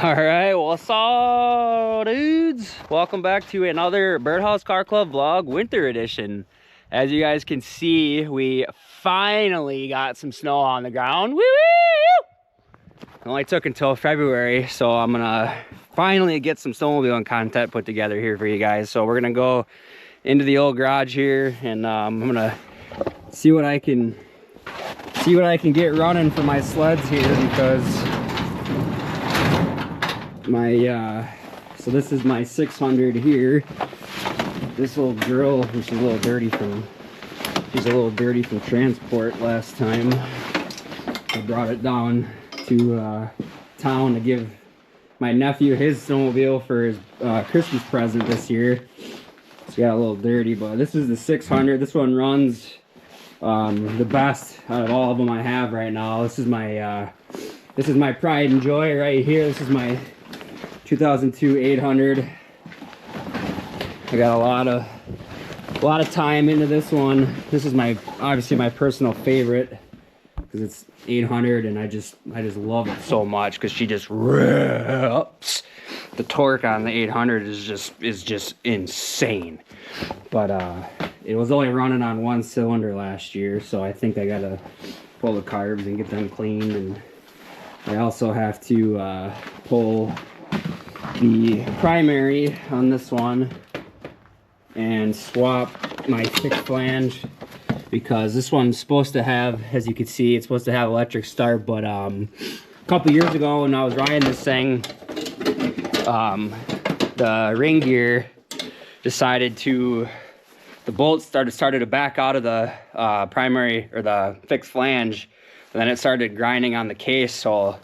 All right, what's up, dudes? Welcome back to another Birdhouse Car Club vlog, winter edition. As you guys can see, we finally got some snow on the ground. Woo-woo! It only took until February, so I'm gonna finally get some snowmobiling content put together here for you guys. So we're gonna go into the old garage here, and I'm gonna see what I can get running for my sleds here, because so this is my 600 here. This little girl, which is a little dirty from transport last time. I brought it down to town to give my nephew his snowmobile for his Christmas present this year. It's got a little dirty, but this is the 600. This one runs the best out of all of them I have right now. This is my pride and joy right here. This is my 2002 800. I got a lot of time into this one. This is obviously my personal favorite because it's 800, and I just love it so much because she just rips. The torque on the 800 is just insane. But it was only running on one cylinder last year, so I think I gotta pull the carbs and get them cleaned, and I also have to pull the primary on this one and swap my fixed flange, because this one's supposed to have, as you can see, it's supposed to have electric start, but a couple years ago when I was riding this thing, the ring gear decided to, the bolt started to back out of the primary, or the fixed flange, and then it started grinding on the case, so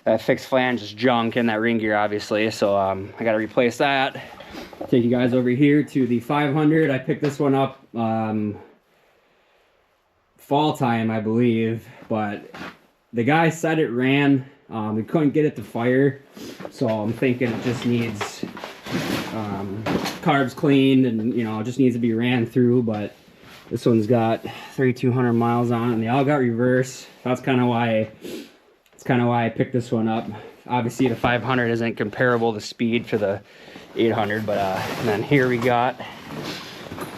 that fixed flange is junk in that ring gear, obviously. So I got to replace that. Take you guys over here to the 500. I picked this one up fall time, I believe, but the guy said it ran. We couldn't get it to fire, so I'm thinking it just needs carbs cleaned, and it just needs to be ran through. But this one's got 3,200 miles on it, and they all got reverse. That's kind of why I picked this one up. Obviously the 500 isn't comparable to speed for the 800, but and then here we got,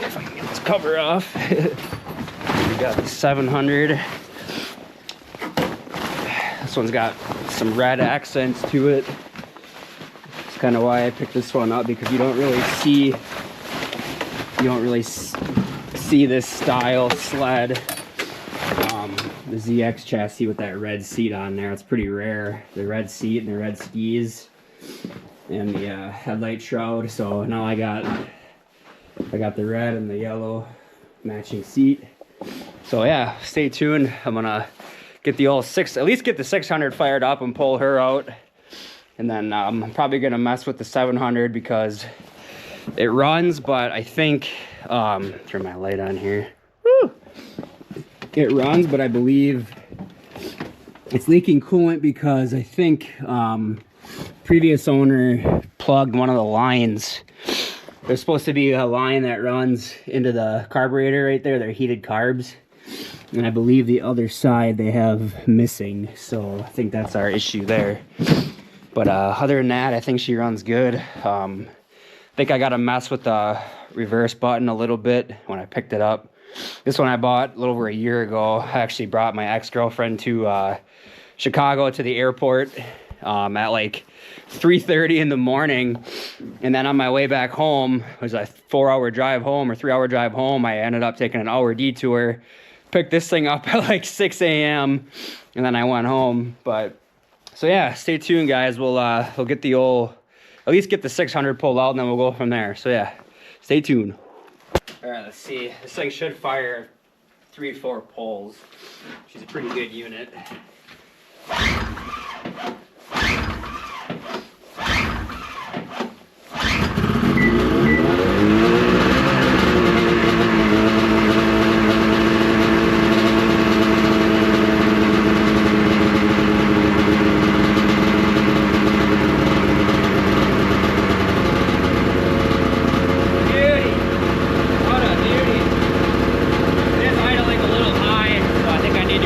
if I can get this cover off, we got the 700. This one's got some red accents to it. That's kind of why I picked this one up, because you don't really see this style sled. The ZX chassis with that red seat on there, it's pretty rare. The red seat and the red skis and the headlight shroud. So now I got the red and the yellow matching seat. So yeah, stay tuned. I'm gonna get the old at least get the 600 fired up and pull her out, and then I'm probably gonna mess with the 700 because it runs, but I think turn my light on here. Woo! It runs, but I believe it's leaking coolant, because I think previous owner plugged one of the lines. There's supposed to be a line that runs into the carburetor right there. They're heated carbs, and I believe the other side they have missing, so I think that's our issue there. But other than that, I think she runs good. I think I got to mess with the reverse button a little bit when I picked it up. This one I bought a little over a year ago. I actually brought my ex-girlfriend to Chicago to the airport at like 3:30 in the morning, and then on my way back home, it was a 4-hour drive home or 3-hour drive home. I ended up taking an hour detour, picked this thing up at like 6 a.m. and then I went home. But so yeah, stay tuned, guys. We'll get the at least get the 600 pulled out, and then we'll go from there. So yeah, stay tuned. All right, let's see. This thing should fire 3-4 pulls. She's a pretty good unit.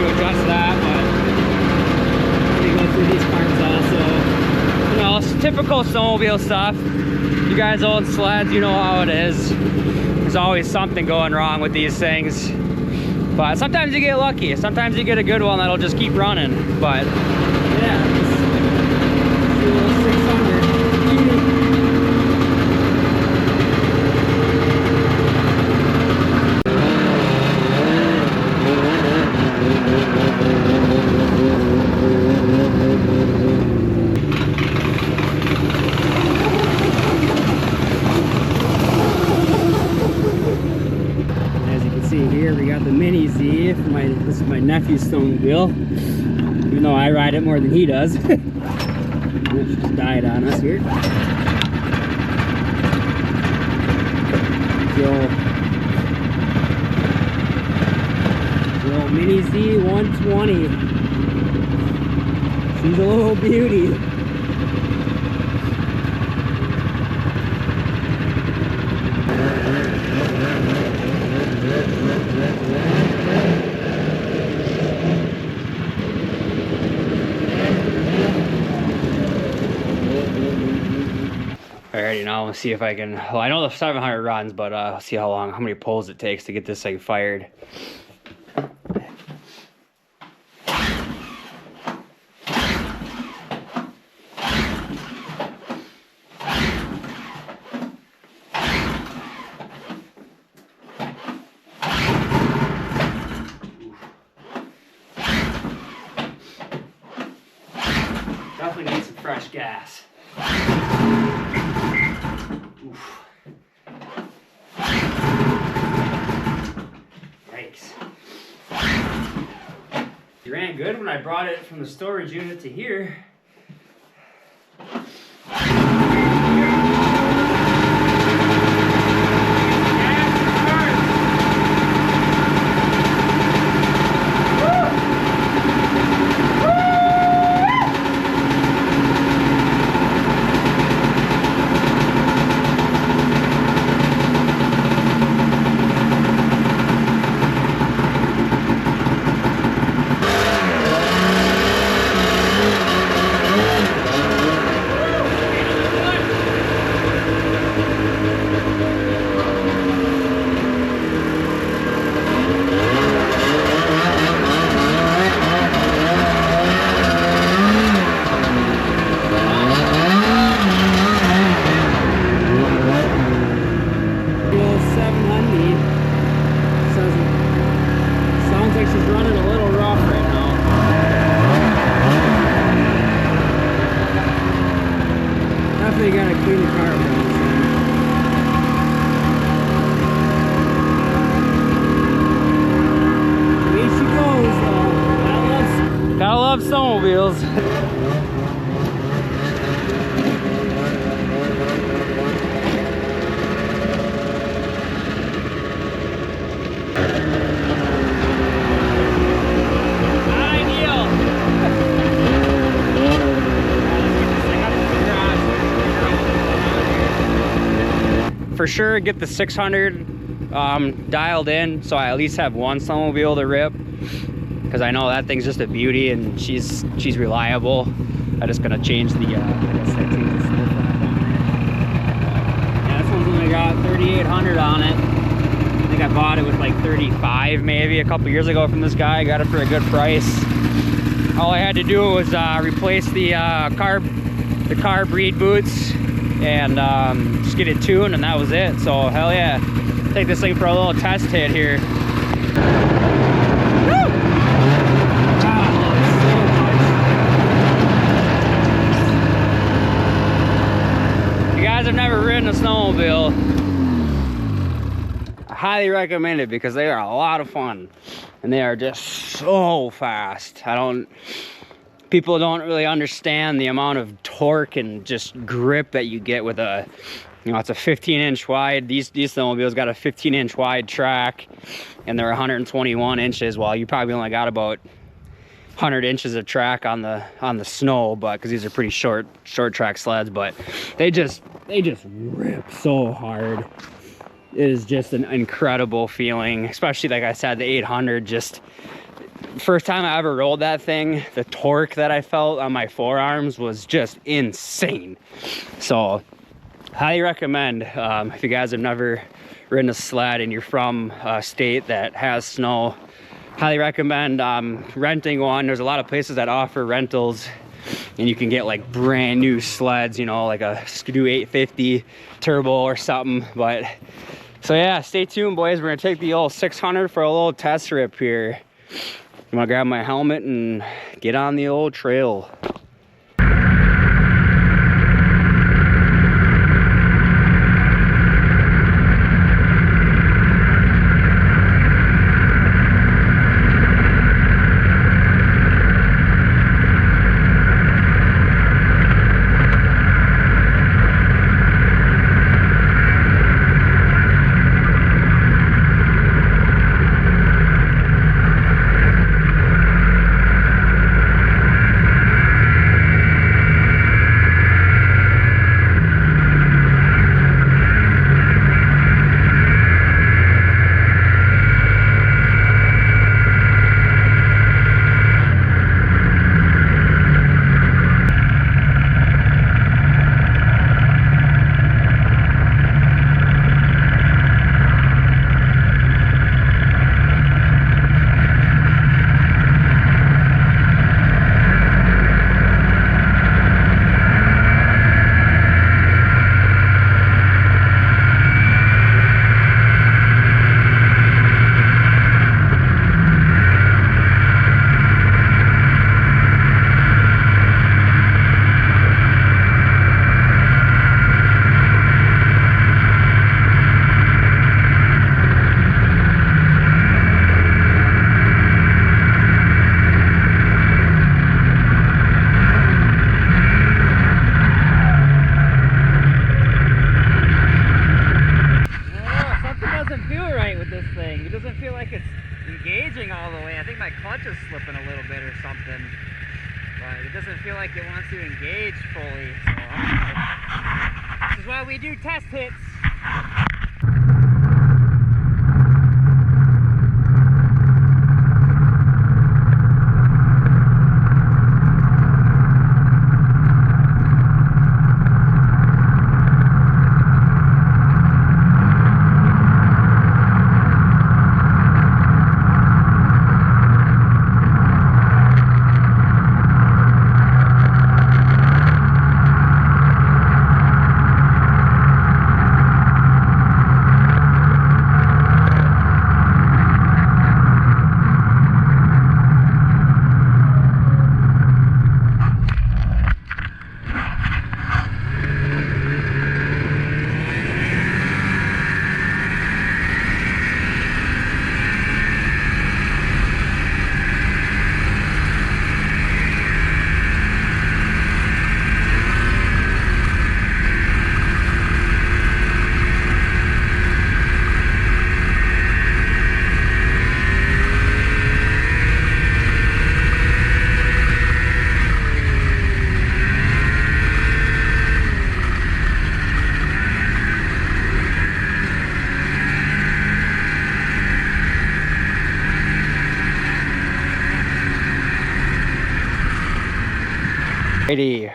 Adjust that, but let me go through these parts also. typical snowmobile stuff. You guys own sleds, you know how it is. There's always something going wrong with these things. But sometimes you get lucky. Sometimes you get a good one that'll just keep running. But yeah, it's a little 600. This is my nephew's snowmobile, even though I ride it more than he does. It just died on us here. The old Mini Z 120. She's a little beauty. Alrighty, now let's see if I can. Well, I know the 700 runs, but I'll see how many pulls it takes to get this thing fired. Definitely need some fresh gas. Oof. Yikes. It ran good when I brought it from the storage unit to here. Definitely gotta clean the car up. Here she goes, though. Gotta love snowmobiles. For sure, get the 600 dialed in, so I at least have one snowmobile to rip, because I know that thing's just a beauty and she's reliable. I'm just gonna change the yeah, this one's only got 3,800 on it. I think I bought it with like 35 maybe a couple years ago from this guy. I got it for a good price. All I had to do was replace the carb reed boots and just get it tuned, and that was it. So hell yeah, take this thing for a little test hit here. If you guys have never ridden a snowmobile, I highly recommend it because they are a lot of fun and they are just so fast. People don't really understand the amount of torque and just grip that you get with a, you know, it's a 15-inch wide. These snowmobiles got a 15-inch wide track and they're 121 inches. Well, you probably only got about 100 inches of track on the snow, but because these are pretty short track sleds, but they just rip so hard. It is just an incredible feeling, especially like I said, the 800 just first time I ever rolled that thing, the torque that I felt on my forearms was just insane. So highly recommend, if you guys have never ridden a sled and you're from a state that has snow, highly recommend renting one. There's a lot of places that offer rentals, and you can get like brand new sleds, you know, like a Skidoo 850 turbo or something. But so yeah, stay tuned, boys. We're gonna take the old 600 for a little test rip here. I'm gonna grab my helmet and get on the old trail. Engaging all the way. I think my clutch is slipping a little bit or something, but it doesn't feel like it wants to engage fully. So this is why we do test hits.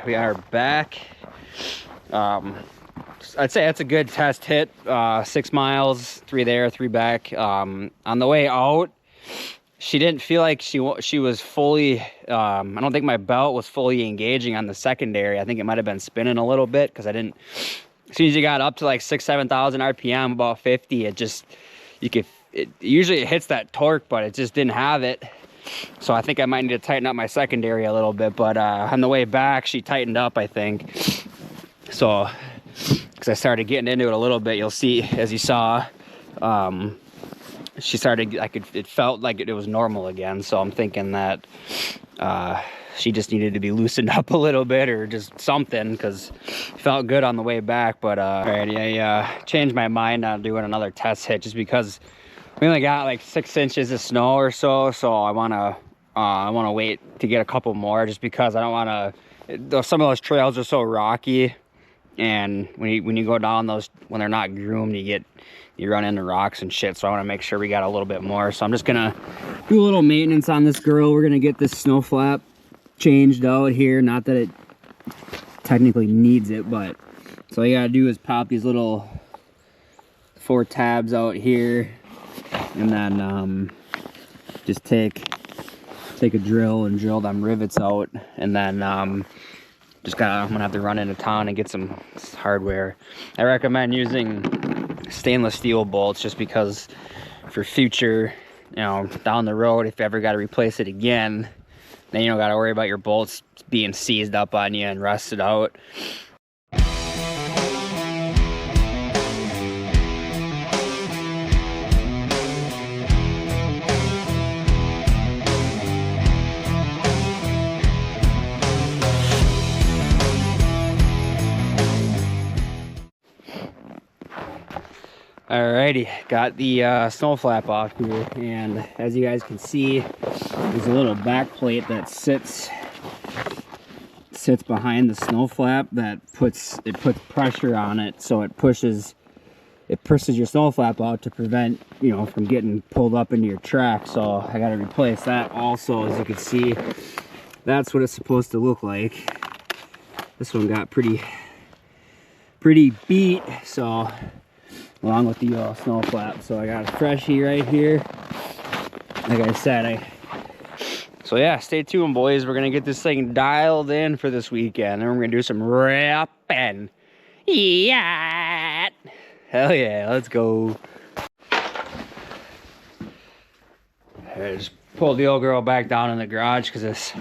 We are back. I'd say that's a good test hit. 6 miles, 3 there, 3 back. On the way out, she didn't feel like she was fully, I don't think my belt was fully engaging on the secondary. I think it might have been spinning a little bit because I didn't, as soon as you got up to like 7,000 RPM, about 50, it usually it hits that torque, but it just didn't have it. So I think I might need to tighten up my secondary a little bit, but on the way back, she tightened up, I think. So, because I started getting into it a little bit, you'll see, as you saw, she started, it felt like it was normal again. So I'm thinking that she just needed to be loosened up a little bit or just something, because it felt good on the way back. But alrighty, I changed my mind on doing another test hit just because we only got like 6 inches of snow or so, so I wanna wait to get a couple more, just because I don't wanna. Some of those trails are so rocky and when you go down those, when they're not groomed, you run into rocks and shit. So I want to make sure we got a little bit more. So I'm just gonna do a little maintenance on this girl. We're gonna get this snow flap changed out here. Not that it technically needs it, but so all you gotta do is pop these little 4 tabs out here, and then just take a drill and drill them rivets out, and then I'm gonna have to run into town and get some hardware. I recommend using stainless steel bolts just because for future, you know, down the road, if you ever got to replace it again, then you don't got to worry about your bolts being seized up on you and rusted out. Alrighty, got the snow flap off here, and as you guys can see, there's a little back plate that sits behind the snow flap that puts pressure on it, so it pushes your snow flap out to prevent, you know, from getting pulled up into your track. So I got to replace that also. As you can see, that's what it's supposed to look like. This one got pretty beat, so along with the snow flap. So I got a freshie right here. Like I said, so yeah, stay tuned, boys. We're gonna get this thing dialed in for this weekend, and we're gonna do some rapping. Yeah, hell yeah, let's go. I just pulled the old girl back down in the garage because it's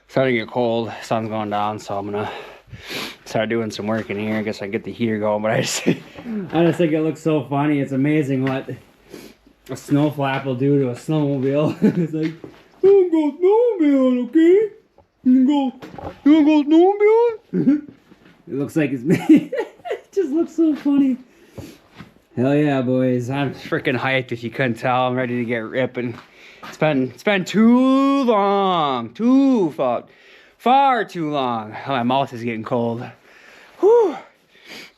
starting to get cold. Sun's going down, so I'm gonna start doing some work in here. I guess I can get the heater going, but I just think it looks so funny. It's amazing what a snow flap will do to a snowmobile. It's like, you wanna go snowmobiling, okay? You wanna go snowmobiling? It looks like it's it just looks so funny. Hell yeah, boys. I'm freaking hyped if you couldn't tell. I'm ready to get ripping. It's been too long. Far too long. Oh, my mouth is getting cold. Whew.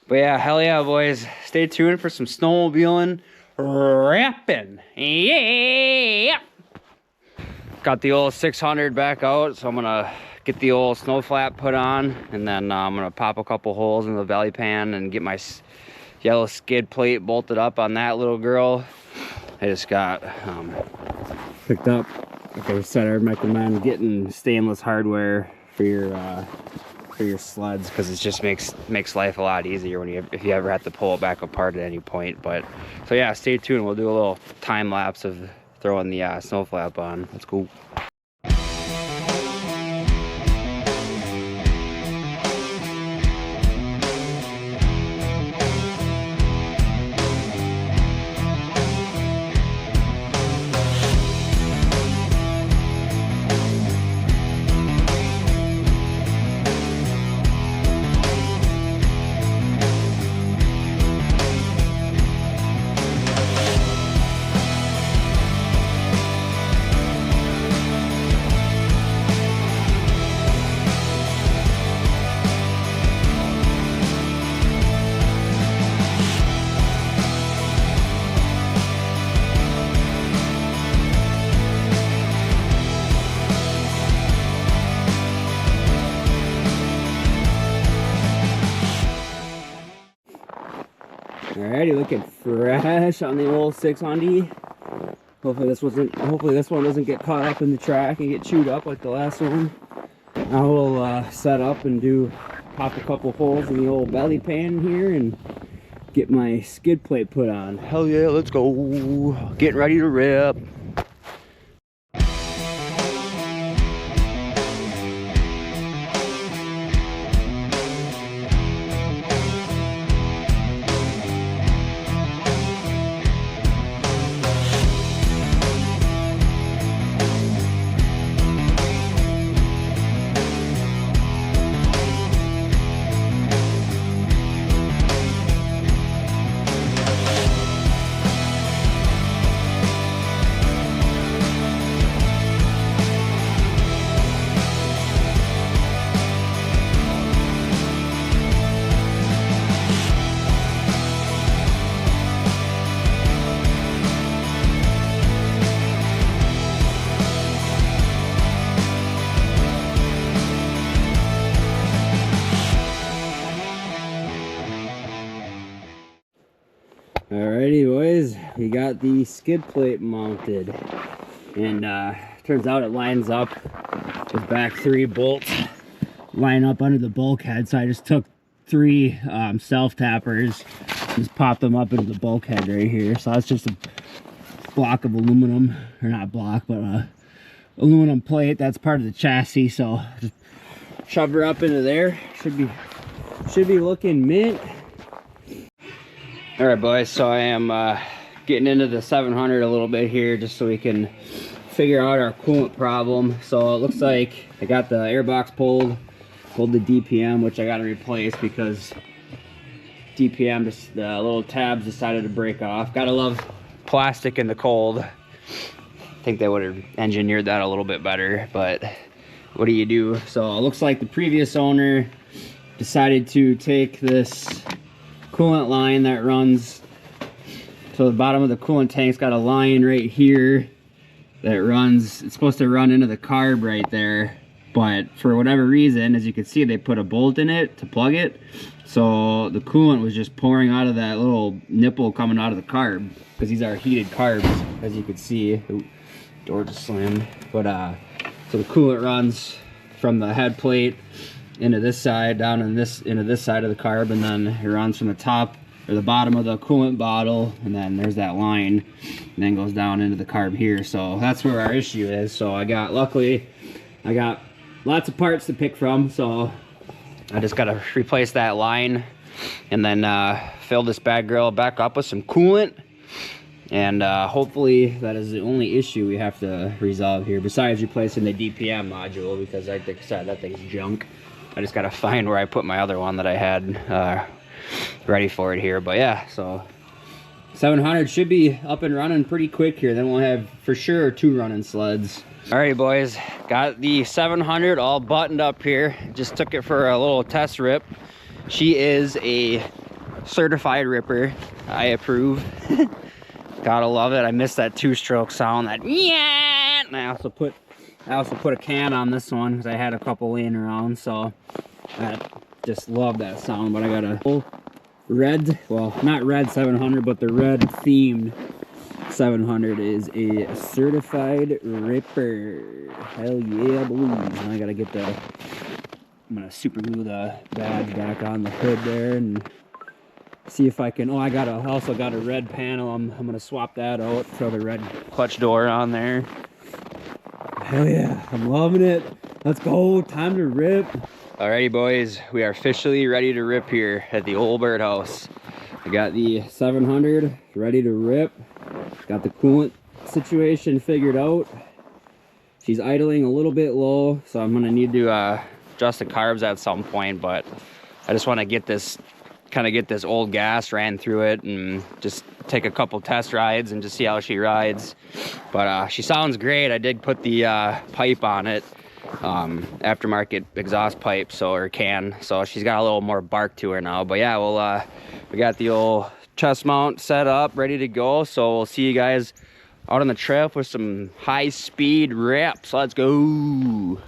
But yeah, hell yeah, boys. Stay tuned for some snowmobiling, rapping. Yeah. Got the old 600 back out, so I'm gonna get the old snow flap put on, and then I'm gonna pop a couple holes in the belly pan and get my yellow skid plate bolted up on that little girl. I just got picked up. Like I said, I recommend getting stainless hardware for your sleds, because it just makes life a lot easier if you ever have to pull it back apart at any point. But so yeah, stay tuned. We'll do a little time lapse of throwing the snow flap on. Let's go. Alrighty, looking fresh on the old 600. Hopefully this one doesn't get caught up in the track and get chewed up like the last one. I will set up and pop a couple holes in the old belly pan here and get my skid plate put on. Hell yeah, let's go. Getting ready to rip. Alrighty, boys, we got the skid plate mounted, and turns out it lines up. The back 3 bolts line up under the bulkhead, so I just took 3 self tappers, just popped them up into the bulkhead right here. So that's just a block of aluminum, or not block, but aluminum plate that's part of the chassis. So just shove her up into there. Should be looking mint. All right, boys, so I am getting into the 700 a little bit here just so we can figure out our coolant problem. So it looks like I got the airbox pulled the DPM, which I got to replace because DPM, just the little tabs decided to break off. Gotta love plastic in the cold. I think they would have engineered that a little bit better, but what do you do? So it looks like the previous owner decided to take this coolant line that runs to the bottom of the coolant tank's got a line right here that runs, it's supposed to run into the carb right there, but for whatever reason, as you can see, they put a bolt in it to plug it, so the coolant was just pouring out of that little nipple coming out of the carb, because these are heated carbs, as you can see. Ooh, door just slammed. But so the coolant runs from the head plate into this side, down in this into this side of the carb, and then it runs from the top or the bottom of the coolant bottle, and then there's that line, and then goes down into the carb here. So that's where our issue is. So luckily I got lots of parts to pick from, so I just gotta replace that line and then fill this bag grill back up with some coolant, and hopefully that is the only issue we have to resolve here, besides replacing the DPM module, because like I said, that thing's junk. I just gotta find where I put my other one that I had ready for it here. But yeah, so 700 should be up and running pretty quick here. Then we'll have for sure 2 running sleds. Alrighty, boys, got the 700 all buttoned up here. Just took it for a little test rip. She is a certified ripper. I approve. Gotta love it. I miss that 2-stroke sound, that yeah. And I also put a can on this one because I had a couple laying around, so I just love that sound. But I got a red, well, not red 700, but the red themed 700 is a certified ripper. Hell yeah, boy. I gotta get I'm gonna super glue the badge back on the hood there and see if I can. Oh, I also got a red panel. I'm gonna swap that out, throw the red clutch door on there. Hell yeah, I'm loving it. Let's go, time to rip. Alrighty, boys, we are officially ready to rip here at the old birdhouse. I got the 700 ready to rip. Got the coolant situation figured out. She's idling a little bit low, so I'm gonna need to adjust the carbs at some point, but I just want to get this old gas ran through it and just take a couple test rides and just see how she rides. But she sounds great. I did put the pipe on it, aftermarket exhaust pipe, or can, so she's got a little more bark to her now. But yeah, we got the old chest mount set up, ready to go, so we'll see you guys out on the trip with some high-speed rips. Let's go.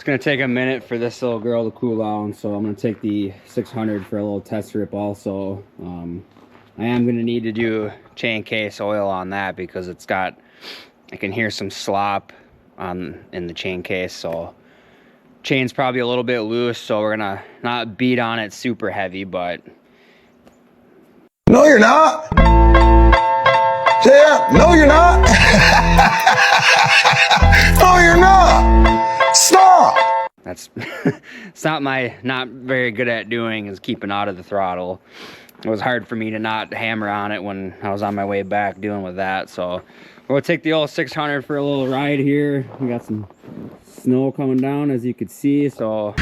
gonna take a minute for this little girl to cool down, so I'm gonna take the 600 for a little test rip also. I am gonna need to do chain case oil on that because it's got, I can hear some slop in the chain case, so chain's probably a little bit loose, so we're gonna not beat on it super heavy, but no you're not. Yeah, no you're not. No you're not. Stop. That's it's not very good at doing is keeping out of the throttle. It was hard for me to not hammer on it when I was on my way back dealing with that, so we'll take the old 600 for a little ride here. We got some snow coming down, as you can see, so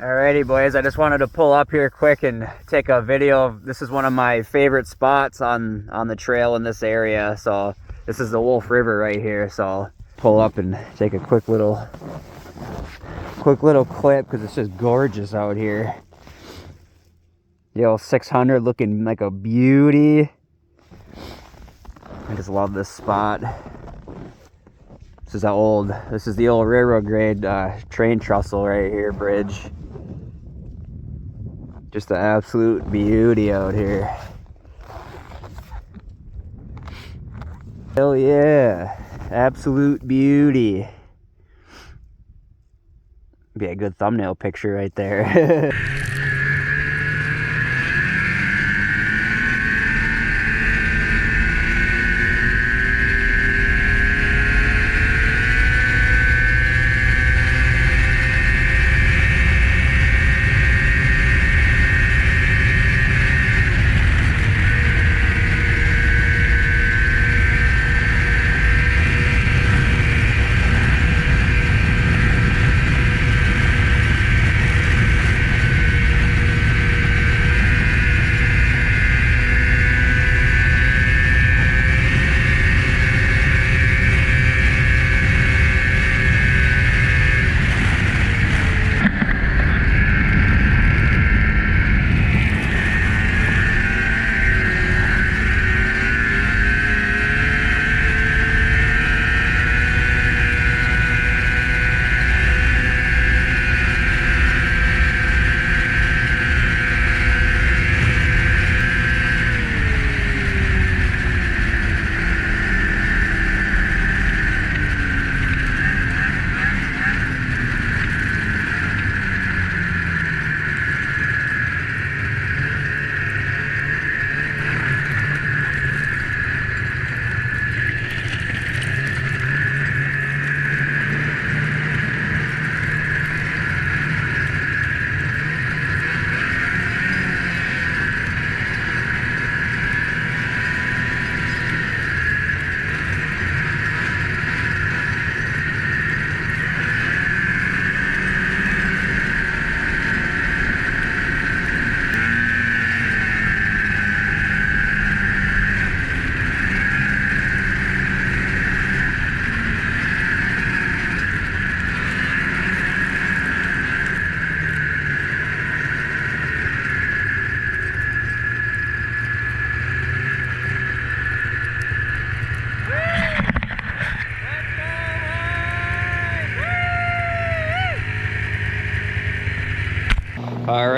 alrighty boys, I just wanted to pull up here quick and take a video. This is one of my favorite spots on the trail in this area. So this is the Wolf River right here, so I'll pull up and take a quick little clip because it's just gorgeous out here. Yo, 600 looking like a beauty. I just love this spot. This is the old railroad grade train trestle right here, bridge. Just the absolute beauty out here. Hell yeah, absolute beauty. Be a good thumbnail picture right there.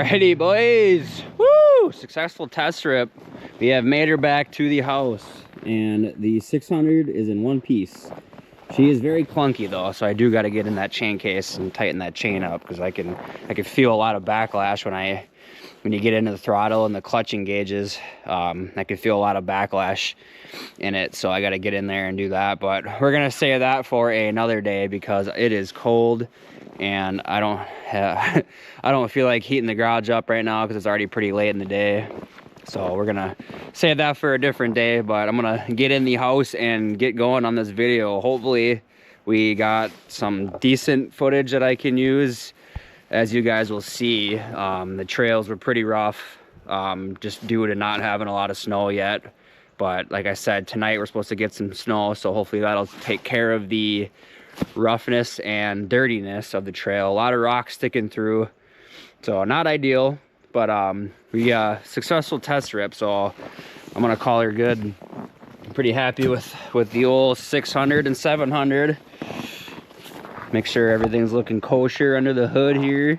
Alrighty, boys. Woo! Successful test trip. We have made her back to the house, and the 600 is in one piece. She is very clunky though, so I do got to get in that chain case and tighten that chain up, because I can feel a lot of backlash when you get into the throttle and the clutch engages. I can feel a lot of backlash in it, so I got to get in there and do that. But we're gonna save that for another day, because it is cold and I don't feel like heating the garage up right now because it's already pretty late in the day. So we're gonna save that for a different day, but I'm gonna get in the house and get going on this video. Hopefully we got some decent footage that I can use. As you guys will see, the trails were pretty rough, just due to not having a lot of snow yet. But like I said, tonight we're supposed to get some snow, so hopefully that'll take care of the roughness and dirtiness of the trail. A lot of rocks sticking through, so not ideal, but we successful test trip, so I'm gonna call her good. I'm pretty happy with the old 600 and 700. Make sure everything's looking kosher under the hood here.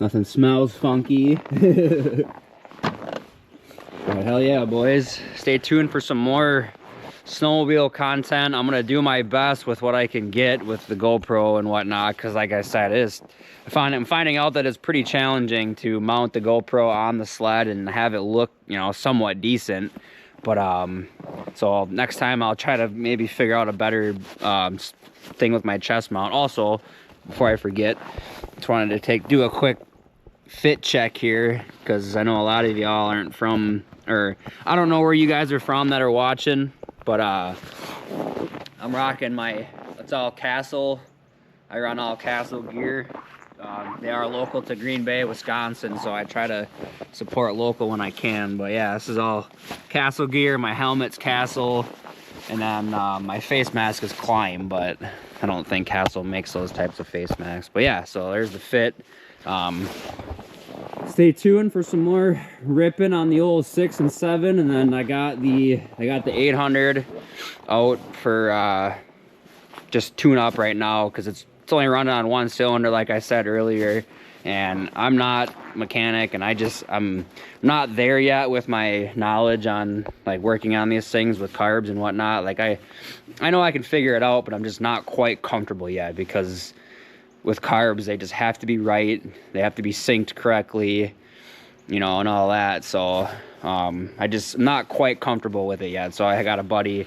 Nothing smells funky. But hell yeah, boys. Stay tuned for some more snowmobile content. I'm gonna do my best with what I can get with the GoPro and whatnot, because like I said, I'm finding out that it's pretty challenging to mount the GoPro on the sled and have it look, you know, somewhat decent. But so next time I'll try to maybe figure out a better thing with my chest mount. Also, before I forget, just wanted to do a quick fit check here, because I know a lot of y'all aren't from, or I don't know where you guys are from that are watching, but I'm rocking it's all Castle. I run all Castle gear. They are local to Green Bay, Wisconsin, so I try to support local when I can. But yeah, this is all Castle gear. My helmet's Castle, and then my face mask is Climb, but I don't think Castle makes those types of face masks. But yeah, so there's the fit. Stay tuned for some more ripping on the old 6 and 7, and then I got the 800 out for just tune up right now, because it's only running on one cylinder, like I said earlier, and I'm not a mechanic, and I'm not there yet with my knowledge on like working on these things with carbs and whatnot. Like I know I can figure it out, but I'm just not quite comfortable yet, because with carbs, they just have to be right. They have to be synced correctly, you know, and all that. So I'm not quite comfortable with it yet. So I got a buddy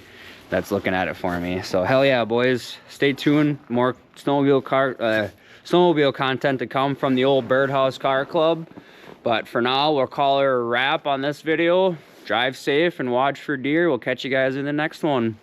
that's looking at it for me. So hell yeah, boys. Stay tuned. More snowmobile content to come from the old Birdhouse Car Club. But for now, we'll call her a wrap on this video. Drive safe and watch for deer. We'll catch you guys in the next one.